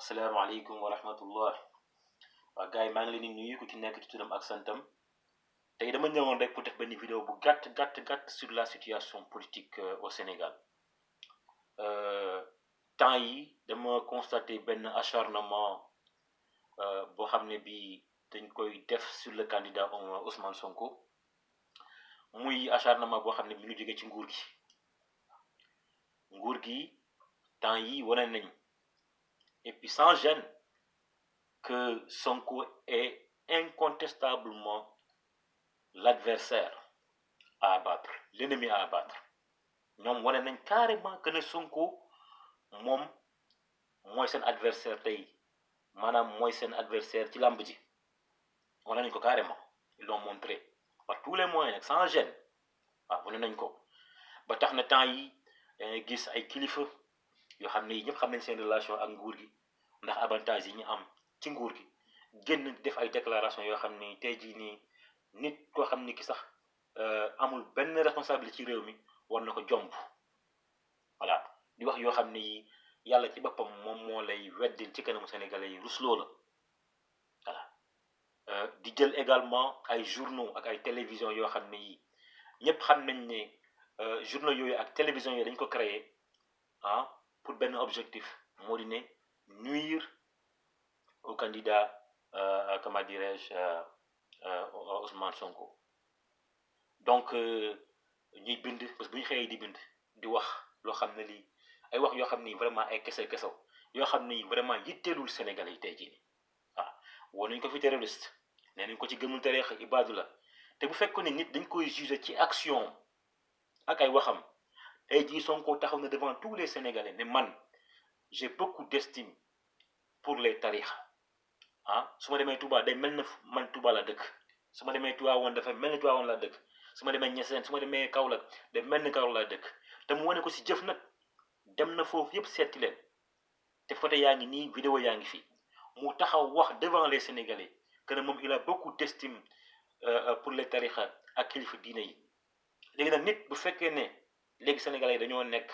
asalaamaaleykum wa rahmatullah waa gars yi maa ngi leen di nuyu ku ci nekk ci turam ak santam tey dama ñëwoon rek pour def benn vidéo bu gàtt sur la situation politique au Sénégal temps yi dama constaté benn acharnement boo xam ne bii dañ koy def sur le candidat Ousmane Sonko muy acharnement boo xam ne mi ngi jóge ci nguur gi temps yi wane nañ et puis sans gêne que Sonko est incontestablement l'adversaire à abattre, l'ennemi à abattre. ñoom wane nañ carrément que ne Sonko moom mooy seen adversaire tey maanaam mooy seen adversaire ci làmb ji wane nañ ko carrément ils l'ont montré par tous les moyens nag sans gêne waaw wane nañ ko ba tax na temps yi gis ay kilifa yoo xam ne yi ñëpp xam nañ seen relation ak nguur gi ndax avantage yi ñu am ci nguur gi génn def ay déclaration yoo xam ni tey jii nii nit koo xam ni ki sax amul benn responsabilité ci réew mi war na ko jomb voilà di wax yoo xam ni yàlla ci boppam moom moo lay weddil ci kanamu sénégalais yi rusloo la voilà di jël également ay journaux ak ay télévision yoo xam ne yi ñëpp xam nañ ne journaux yooyu ak télévision yooyu dañ ko créé pour benn objectif moo di ne nuire au candidat comment dirais-je Ousmane Sonko donc ñuy bind parce que bu ñu xëyee di bind di wax loo xam ne lii ay wax yoo xam ni vraiment ay kesew yoo xam ni vraiment yitteelul Sénégalais yi tey jii nii woo nañ ko fi terroriste nee nañ ko ci gëmul tariix ibaadu la te bu fekkoon ne nit dañ koy juger ci action ak ay waxam tey jii Sonko taxaw na devant tous les Sénégalais ne man j'ai beaucoup d'estime pour les tarixa su ma demee Touba day mel na man Touba la dëkk su ma demee Tivaouane dafa mel ni Tivaouane la dëkk su ma demee Niassène su ma demee Kaolack day mel ni Kaolack la dëkk te mu wane ko si jëf nag dem na foofu yëpp seeti leen te photo yaa ngi nii vidéo yaa ngi fi mu taxaw wax devant les Sénégalais que ne moom il a beaucoup d'estime pour les tarixa ak kilifa diine yi léegi nag nit bu fekkee ne léegi Sénégalais yi dañoo nekk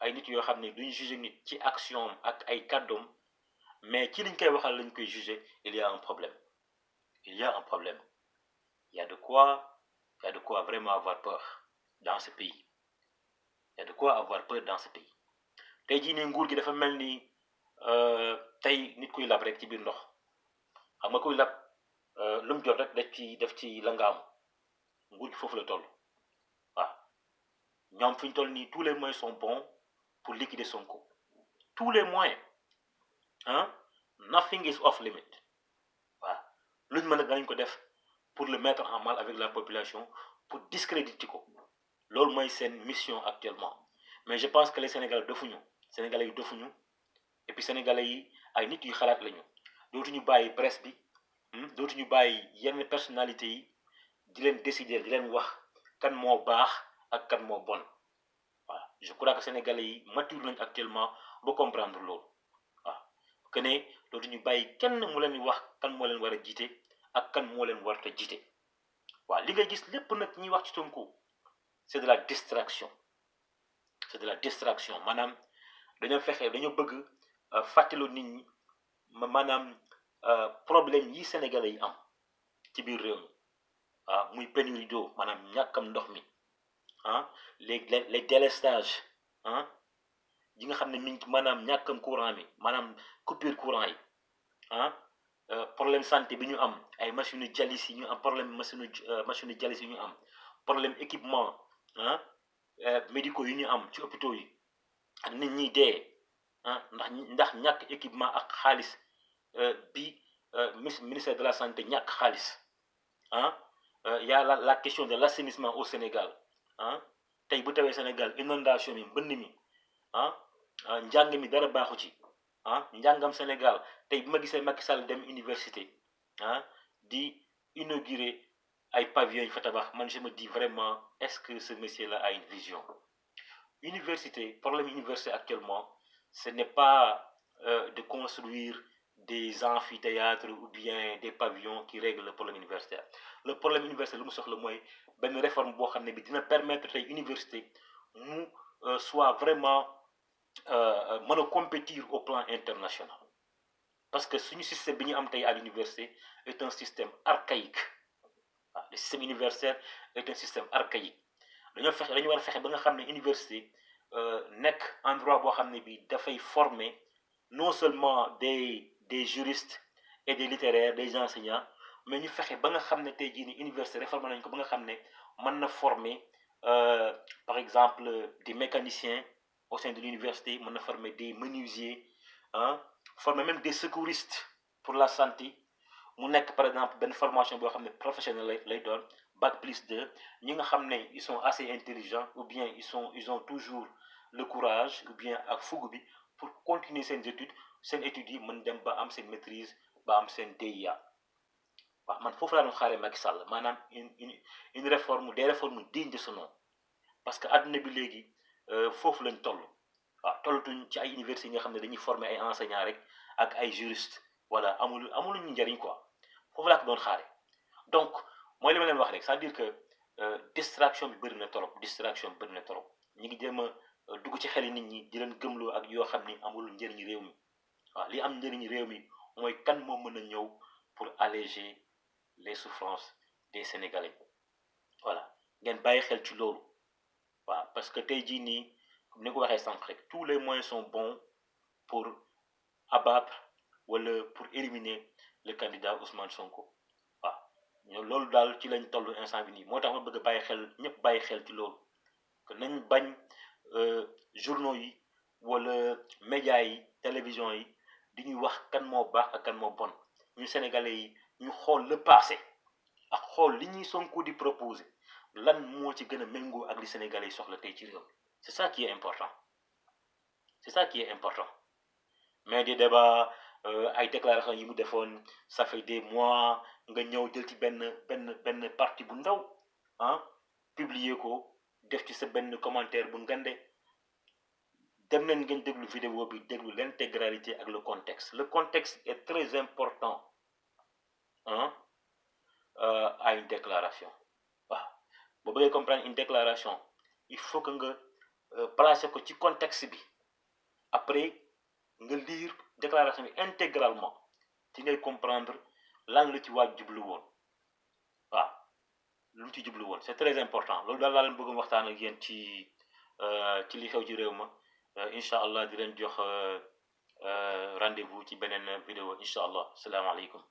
ay nit yoo xam ne duñ juger nit ci action ak ay kàddoom mais ci liñ koy waxal lañ koy juger il y a un problème il y a un problème il y a de quoi vraiment avoir peur dans ce pays il y a de quoi avoir peur dans ce pays tey jii nii nguur gi dafa mel ni tey nit kuy lab rek ci biir ndox xam nga kuy lab lu mu jot rek def ci langaamu nguur gi foofu la toll waaw ñoom fi ñu toll nii tous les moyens sont bons pour liquider Sonko tous les moyens nothing is off limit waaw luñ mën a danañ ko def pour le mettre en mal avec la population pour discréditer ko loolu mooy seen mission actuellement mais je pense que les Sénégalais yi dofuñu et puis Sénégalais yi ay nit yu xalaat lañu dootuñu bàyyi presse bi dootuñu bàyyi yenn personnalité yi di leen décider di leen wax kan moo baax ak kan moo bon waaw je crois que Sénégalais yi mature nañ actuellement ba comprendre loolu waaw que ne dootuñu bàyyi kenn mu leen wax kan moo leen war a jiite ak kan moo leen warta jiite waaw li nga gis lépp nag ñuy wax ci Sonko c'est de la distraction maanaam dañoo bëgg fàttaloo nit ñi maanaam problème yi Sénégalais yi am ci biir réew mi muy pénurie d'eau maanaam ñàkkam ndox mi les délestages yi nga xam ne mi ngi maanaam ñàkkam courant mi maanaam coupure courant yi problème santé bi ñu am ay machine dialyse yi ñu am problème machine dialyse yi ñu am problème équipement médicaux yi ñu am ci hôpitaux yi ak nit ñi dee ndax ñàkk équipement ak xaalis bi ministère de la santé ñàkk xaalis y a la question de l'assainissement au Sénégal tey bu tawee Sénégal inondation mi mbënn mi njàng mi dara baaxu ci njàngam Sénégal tey bi ma gisee Macky Sall dem université di inaugurer ay pavillons yu fa tabax man je me dis vraiment est-ce que ce monsieur-là a une vision problème université actuellement ce n'est pas de construire des amphithéâtres ou bien des pavillons qui règlent le problème universitaire le problème universitaire lu mu soxla mooy benn réforme boo xam ne bi dina permettre tey université mu soit vraiment mën a compétir au plan international parce que suñu système bi ñu am tey à l'université est un système archaïque. waaw le système universitaire est un système archaïque dañu war a fexe ba nga xam ne université nekk endroit boo xam ne bi dafay former non seulement des juristes et des littéraires des enseignants mais ñu fexe ba nga xam ne tey jii ni université réformé nañ ko ba nga xam ne mën na former par exemple des mécaniciens au sein de l'université mën na former des menuisiers ah former même des secouristes pour la santé mu nekk par exemple benn formation boo xam ne professionnel lay doon bac plus 2 ñi nga xam ne ils sont assez intelligents ou bien ils ont toujours le courage ou bien ak fougue bi pour continuer seen études yi mën dem ba am seen maîtrise ba am seen DEA waaw man foofu laa doon xaaree Macky Sall maanaam une réforme des réformes dignes de ce nom parce que àdduna bi léegi foofu lañ toll waaw tollatuñ ci ay universités yi nga xam ne dañuy former ay enseignants rek ak ay juristes voilà amuluñu njariñ quoi foofu laa ko doon xaare donc mooy li ma leen wax rek c'est-à-dire que distraction bi bëri na trop distraction bi bëri na trop ñi ngi jéem a dugg ci xeli nit ñi di leen gëmloo ak yoo xam ni amul njëriñ réew mi waaw li am njëriñ réew mi mooy kan moo mën a ñëw pour alléger les souffrances des Sénégalais voilà ngeen bàyyi xel ci loolu waaw parce que tey jii nii ni ko waxee sànq rek tous les moyens sont bons pour abattre wala pour éliminer le candidat Ousmane Sonko waaw ñoo loolu daal ci lañ toll instant bi nii moo tax ma bëgg a bàyyi xel ñëpp bàyyi xel ci loolu que nañ bañ journaux yi wala médias yi télévision yi di ñuy wax kan moo baax ak kan moo bon ñu sénégalais yi ñu xool le passé ak xool li ñuy Sonko di proposer lan moo ci gën a méngoo ak li sénégalais yi soxla tey ci réew mi c'est ça qui est important c'est ça qui est important mais des débats ay déclaration yi mu defoon ça fait des mois nga ñëw jël ci benn partie bu ndaw ah publier ko def ci sa benn commentaire bu ngande dem leen ngeen déglu vidéo bi déglu l'intégralité ak le contexte est très important hein à une déclaration waaw boo bëggee comprendre une déclaration il faut que nga placer ko ci contexte bi après nga lire déclaration bi intégralement ci ngay comprendre lan la ci waaj jublu woon waaw lu mu ci jublu woon c'est très important loolu daal laa leen bëgg waxtaan ak yéen ci li xew ci réew ma incha allah di leen jox rendez-vous ci beneen vidéo incha allah salaamaaleykum